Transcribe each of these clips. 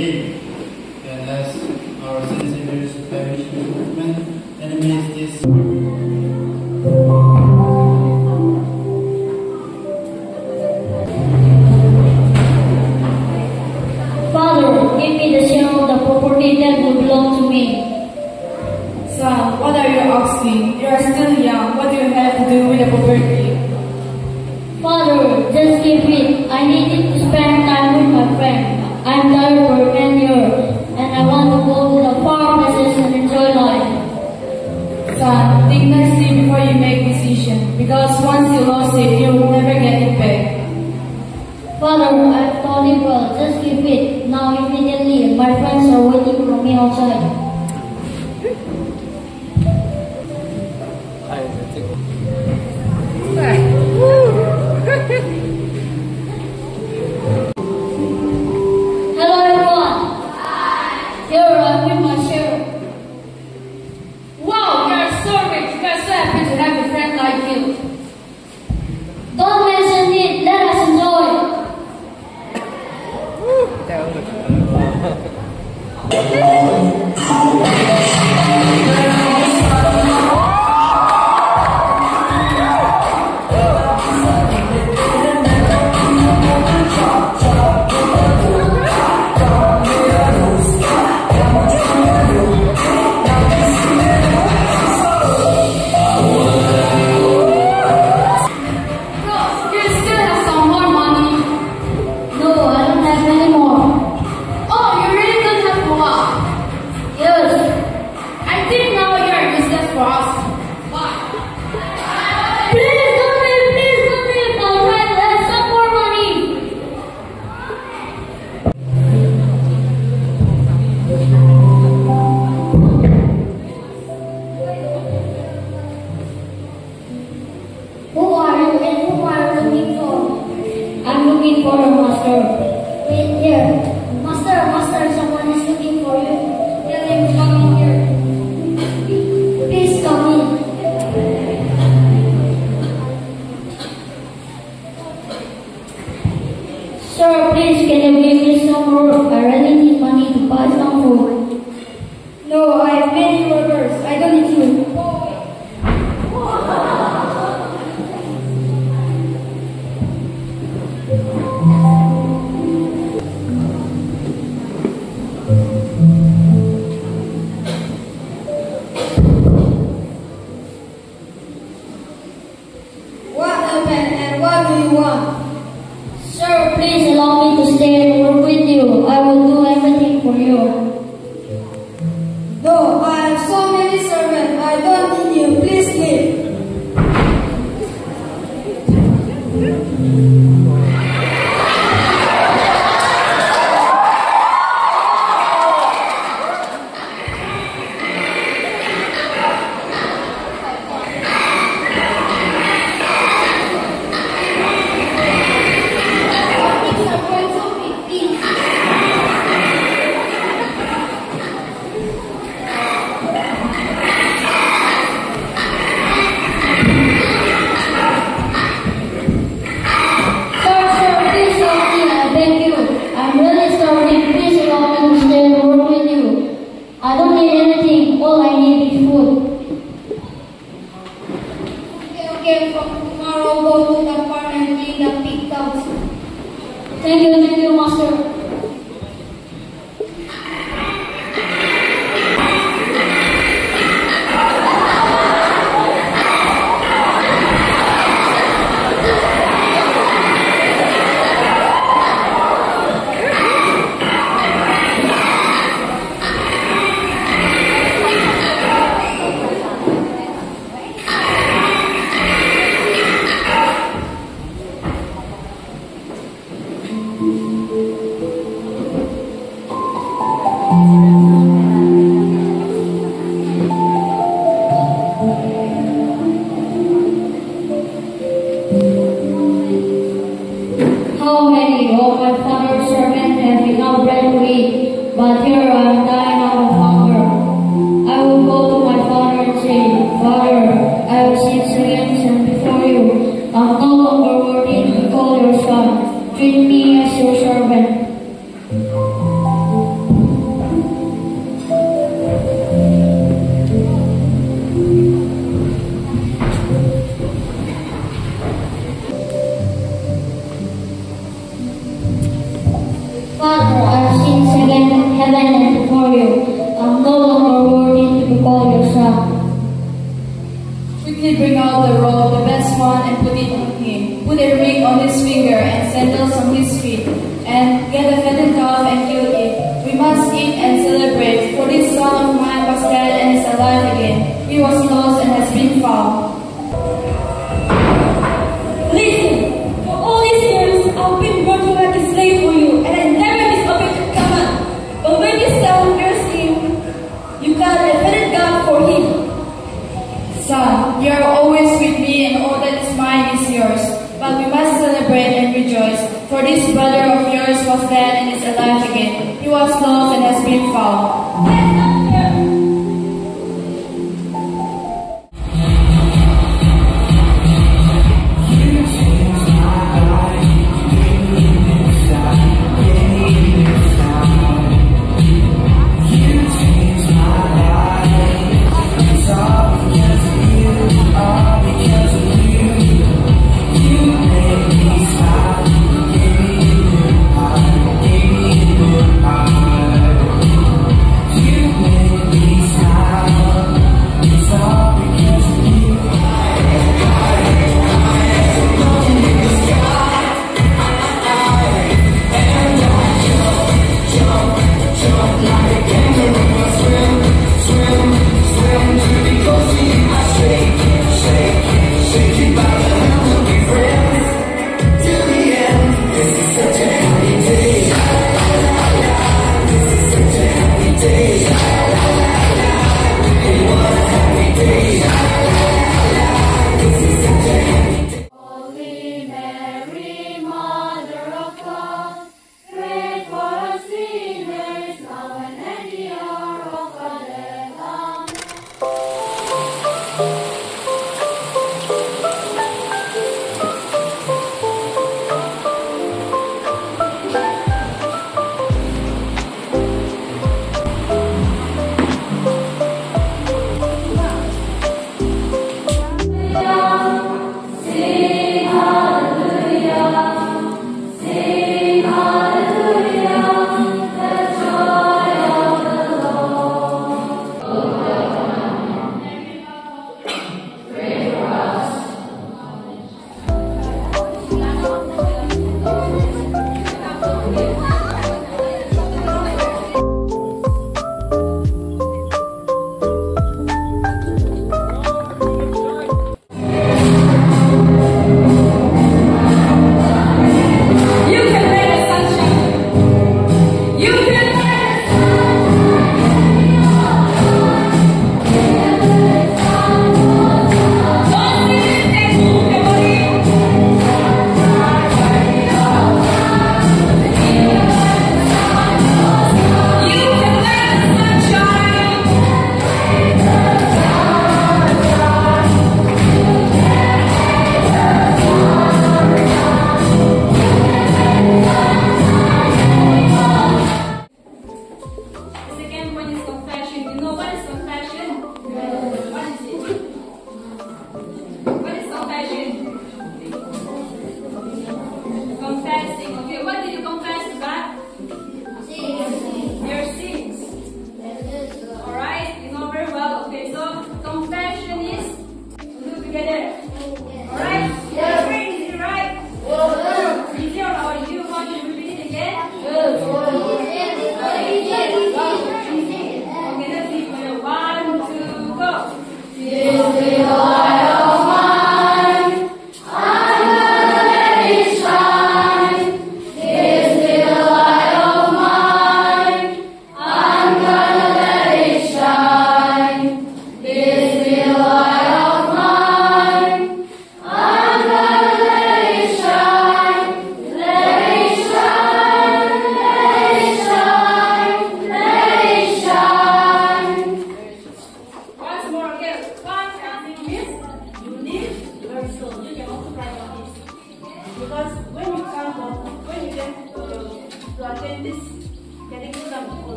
live. And as our sensibilities of Irish movement, enemies this. Father, give me the share of the property that will belong to me. Son, what are you asking? You are still young. What do you have to do with the property? Father, just give it. I need it to spend time with my friend. I'm tired for 10 years, and I want to go to the far places and enjoy life. Son, think nicely before you make decision, because once you lost it, you will never get it back. Father, I've told you well. Just give it. Now immediately. My friends are waiting for me outside. Hello everyone. Here I'm with my share. Wow, you are so rich. We are so happy to have a friend like you. Don't mention it. Let us enjoy. For a master. Wait here. Master, someone is looking for you. Tell him to come in here. Please come in. Sir, please can you give me some work? I really need money to buy some food. No, I have many workers. I don't need you. What do you want? Sir, please allow me to stay and work with you. I will do everything for you. No, I have so many servants. I don't need you. Please leave. I don't need anything. All I need is food. Okay. From tomorrow, go to the farm and clean the pig cows. Thank you, master. How many of my father's servants have enough bread to eat, but here I am dying out of hunger. I will go to my father and say, Father, I have sinned against and before you. I'm no longer worthy to be called your son. Treat me as your servant. Father, I've sinned against heaven and before you. I'm no longer worthy to be called your son. Quickly bring out the robe, the best one, and put it on him. Put a ring on his finger and sandals on his feet. And get a fattened calf and kill it. We must eat and celebrate, for this son of mine was dead and is alive again. He was lost and has been found. Listen, for all these years, I've been working like a slave for you, and I never disobeyed your command. But when you self-pierced him, you got a fatted God for him. Son, you are always with me, and all that is mine is yours. But we must celebrate and rejoice, for this brother of yours was dead and is alive again. He was lost and has been found. Let's come here.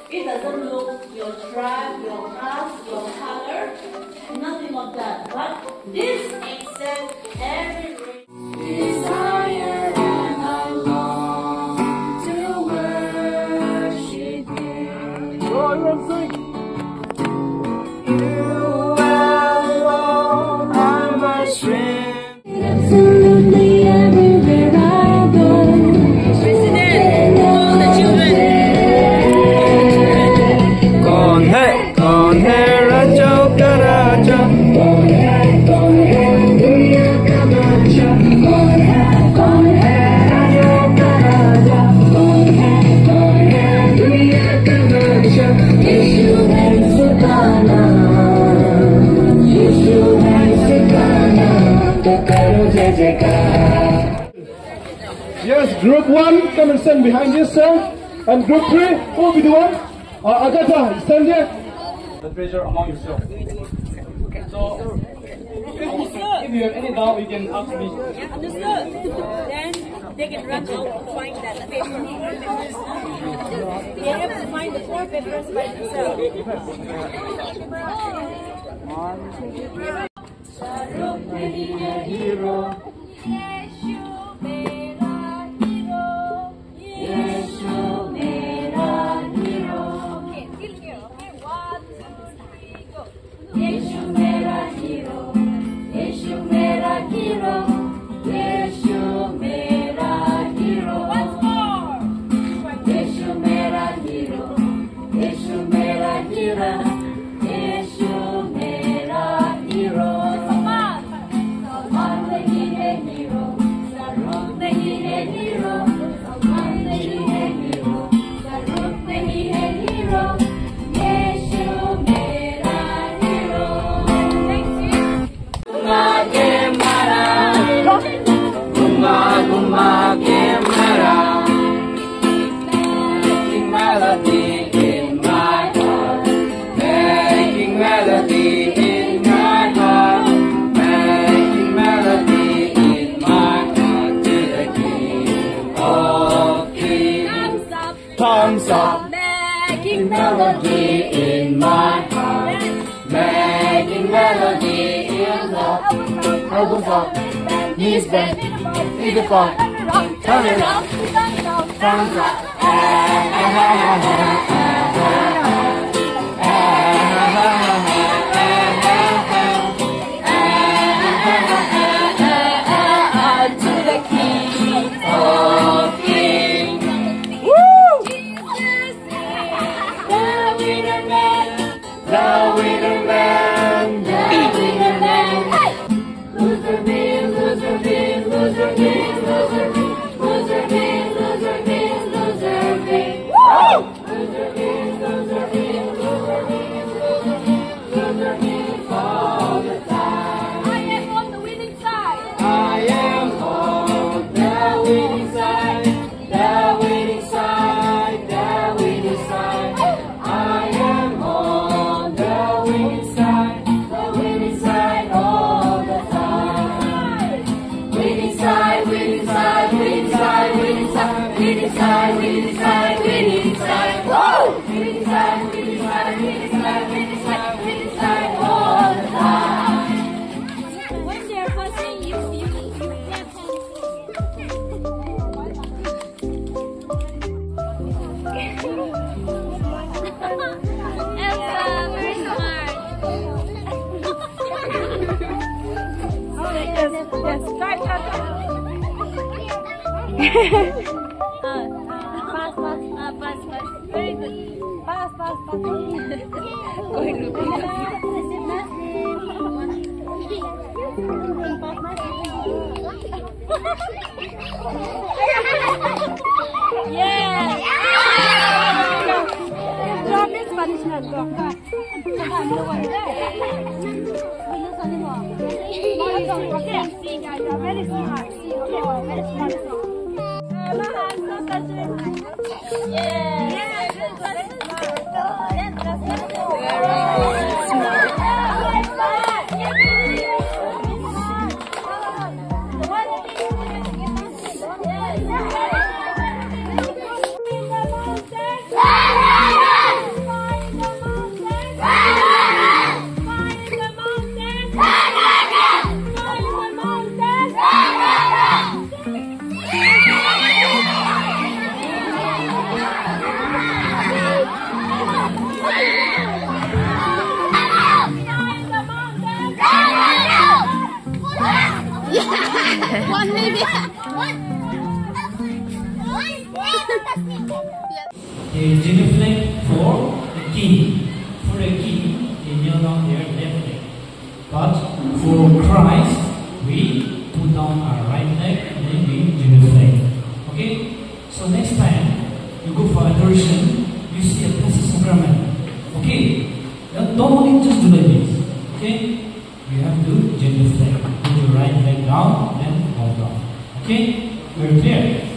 It doesn't look your tribe, your caste, your color, nothing of that. But this accepts every race. Yes, group 1, come and stand behind yourself. And group 3, who will be the one? Agatha, stand there. The treasure among yourself. So, if you have any doubt, you can ask me. Understood. Then they can run out to find that paper. They have to find the 4 papers by themselves. Thumbs up, Making melody in my heart. Making melody in the elbows up, knees bent, feet apart, turn it up, thumbs up. To the King of Kings. The winner man, the winner man. Loser man, loser man, loser man, loser man, loser man, loser man, loser man. Woo! Loser man, loser man, loser man, loser man, loser man all the time. I am on the winning side. I am on the winning side. The winning side, the winning side. I am on the winning side all the time. Winning side, winning side, winning side, winning side, winning side, winning side, winning side. Whoa! Winning side, winning side, winning side, winning side, winning side all the time. When they're fussing, you can't Elsa, very smart. Yes, try. Pass. Very good. Pass. Going to yeah. Drop this punishment. Drop. Okay, see guys, you're very smart. See, okay, very smart. One maybe. A genuflect for a king. For a king, they kneel down their left leg. But for Christ, we put down our right leg and then we genuflect. Okay? So next time you go for adoration, you see a Blessed Sacrament. Okay? Don't only just do like this. Okay? You have to genuflect. Put your right leg down and God. Okay? Very clear.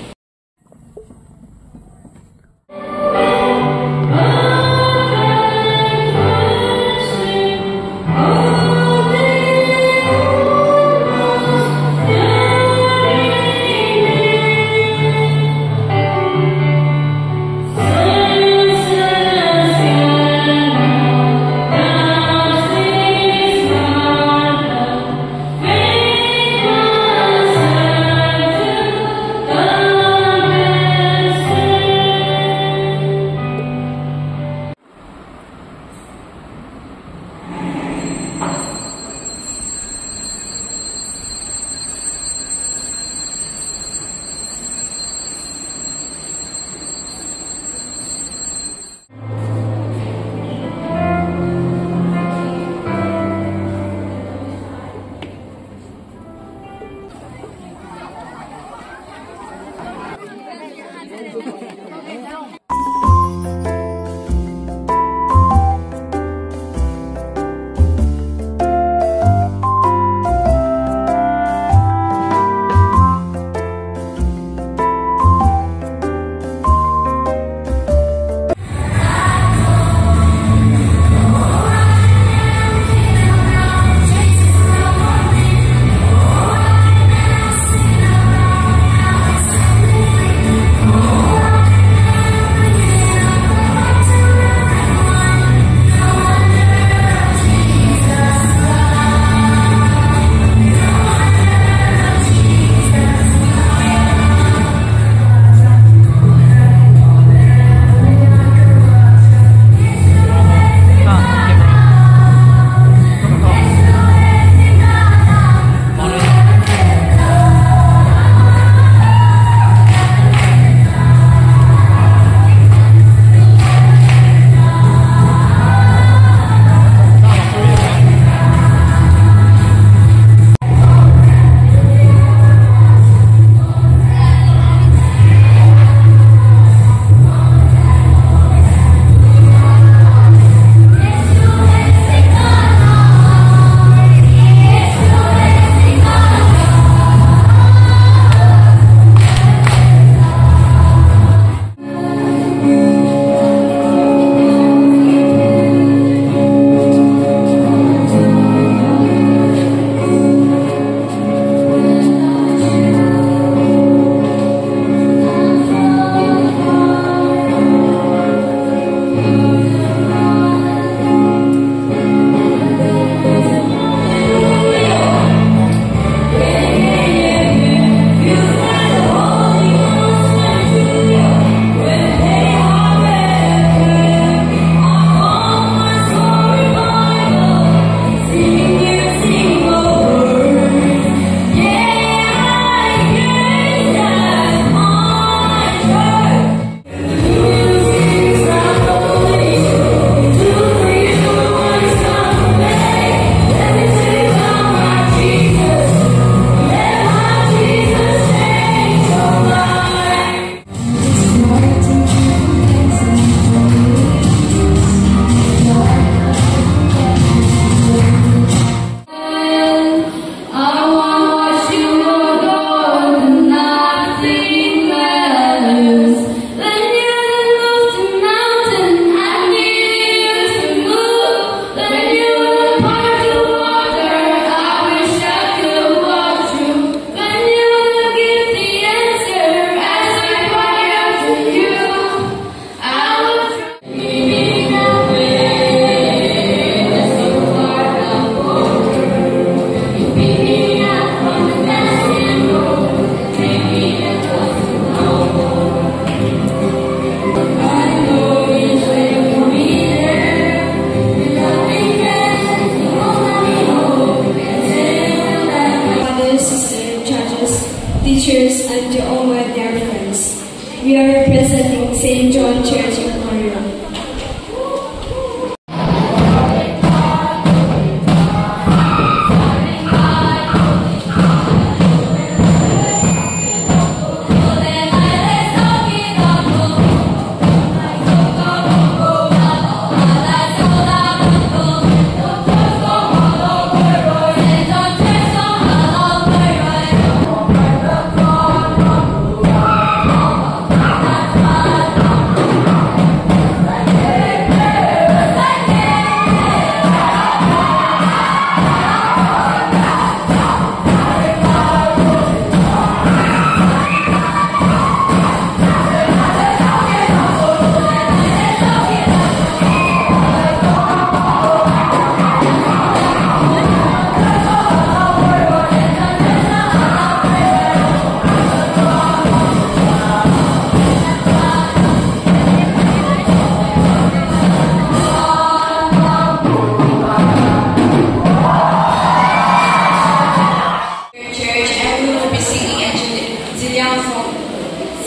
teachers, and to all my dear friends. We are representing St. John Church in Manila.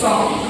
song.